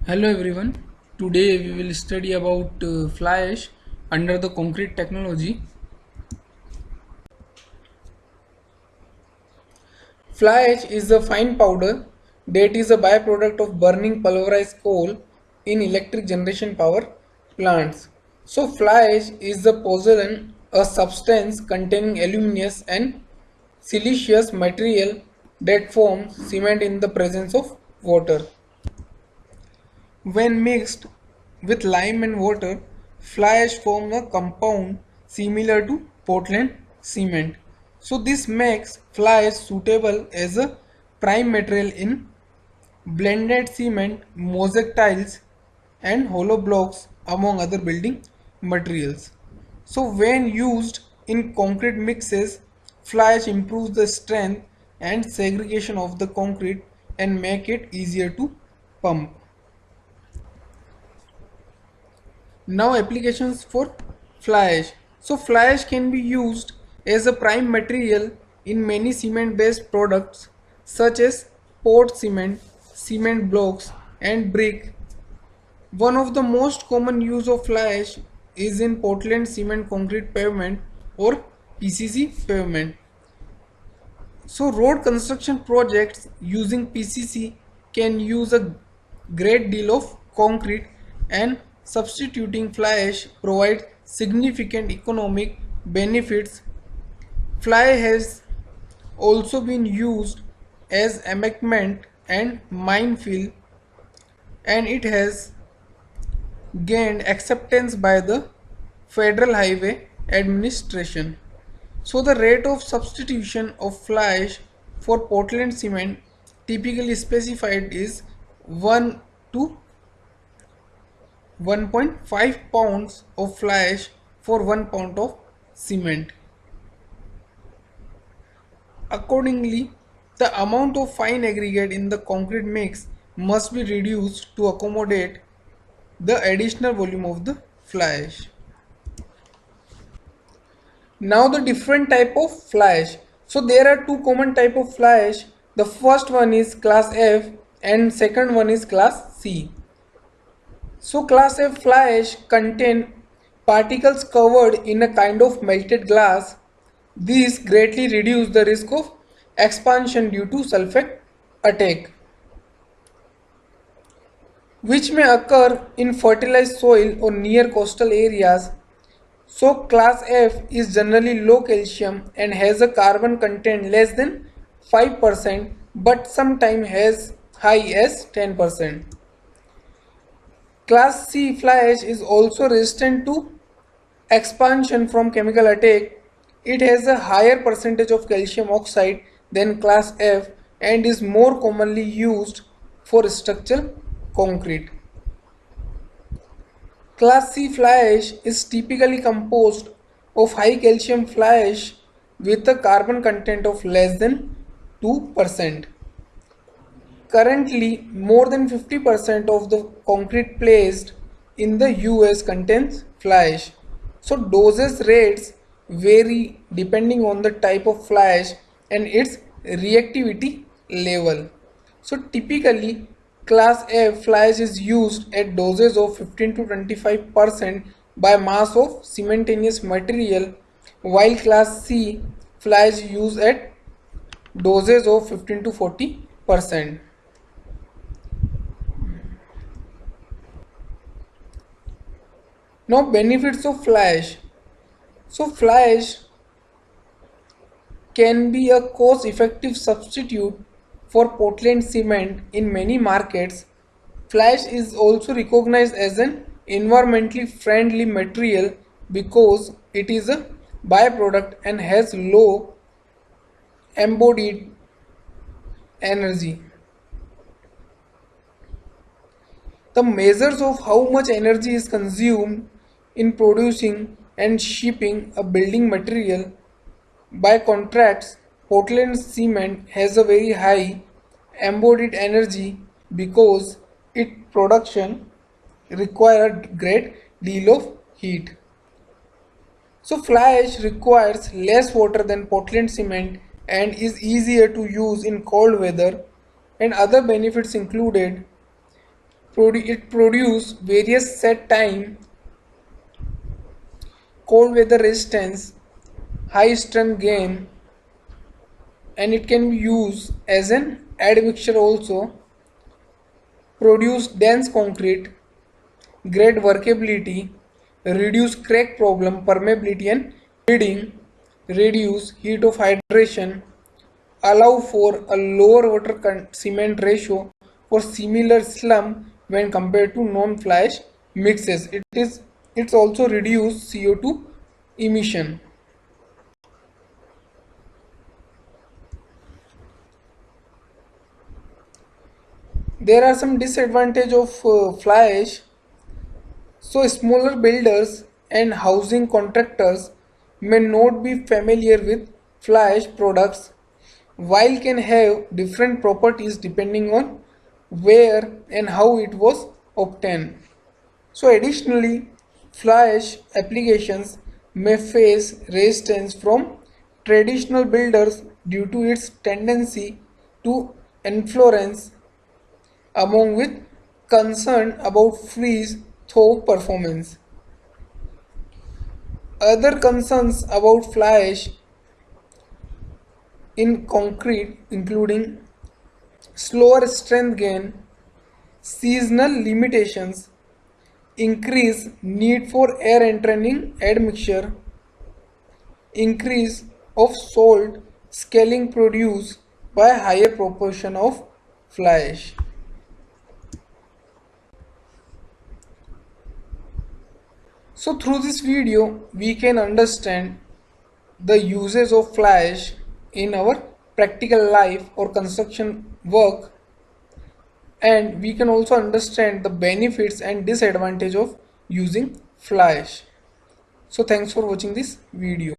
Hello everyone. Today we will study about fly ash under the concrete technology. Fly ash is a fine powder that is a byproduct of burning pulverized coal in electric generation power plants. So fly ash is the pozzolan, a substance containing aluminous and siliceous material that forms cement in the presence of water. When mixed with lime and water, fly ash forms a compound similar to Portland cement. So this makes fly ash suitable as a prime material in blended cement, mosaic tiles and hollow blocks among other building materials. So when used in concrete mixes, fly ash improves the strength and segregation of the concrete and make it easier to pump. Now applications for fly ash. So fly ash can be used as a prime material in many cement based products such as port cement, cement blocks and brick. One of the most common use of fly ash is in Portland cement concrete pavement or PCC pavement. So road construction projects using PCC can use a great deal of concrete, and substituting fly ash provides significant economic benefits. Fly has also been used as embankment and minefield, and it has gained acceptance by the Federal Highway Administration. So the rate of substitution of fly ash for Portland cement typically specified is 1 to 1.5 pounds of fly ash for 1 pound of cement. Accordingly, the amount of fine aggregate in the concrete mix must be reduced to accommodate the additional volume of the fly ash. Now the different type of fly ash. So there are two common type of fly ash. The first one is class F and second one is class C. So class F fly ash contain particles covered in a kind of melted glass. These greatly reduce the risk of expansion due to sulfate attack, which may occur in fertilized soil or near coastal areas. So class F is generally low calcium and has a carbon content less than 5% but sometimes has high as 10%. Class C fly ash is also resistant to expansion from chemical attack. It has a higher percentage of calcium oxide than class F and is more commonly used for structural concrete. Class C fly ash is typically composed of high calcium fly ash with a carbon content of less than 2%. Currently, more than 50% of the concrete placed in the US contains fly ash. So dosage rates vary depending on the type of fly ash and its reactivity level. So typically class F fly ash is used at doses of 15 to 25% by mass of cementitious material, while class C fly ash is used at doses of 15 to 40%. Now benefits of fly ash. So fly ash can be a cost-effective substitute for Portland cement in many markets. Fly ash is also recognized as an environmentally friendly material because it is a byproduct and has low embodied energy. The measures of how much energy is consumed in producing and shipping a building material. By contrast, Portland cement has a very high embodied energy because its production requires a great deal of heat. So fly ash requires less water than Portland cement and is easier to use in cold weather, and other benefits included It produces various set time, cold weather resistance, high strength gain, and it can be used as an admixture also. Produce dense concrete, great workability, reduce crack problem, permeability and bleeding, reduce heat of hydration, allow for a lower water cement ratio for similar slump when compared to non-fly ash mixes. It's also reduce CO2 emission. There are some disadvantage of fly ash. So smaller builders and housing contractors may not be familiar with fly ash products, while can have different properties depending on where and how it was obtained. So additionally, fly ash applications may face resistance from traditional builders due to its tendency to influence among with concern about freeze thaw performance. Other concerns about fly ash in concrete including slower strength gain, seasonal limitations, increased need for air entraining admixture, increase of salt scaling produced by higher proportion of fly ash. So through this video we can understand the uses of fly ash in our practical life or construction work, and we can also understand the benefits and disadvantage of using fly ash. So thanks for watching this video.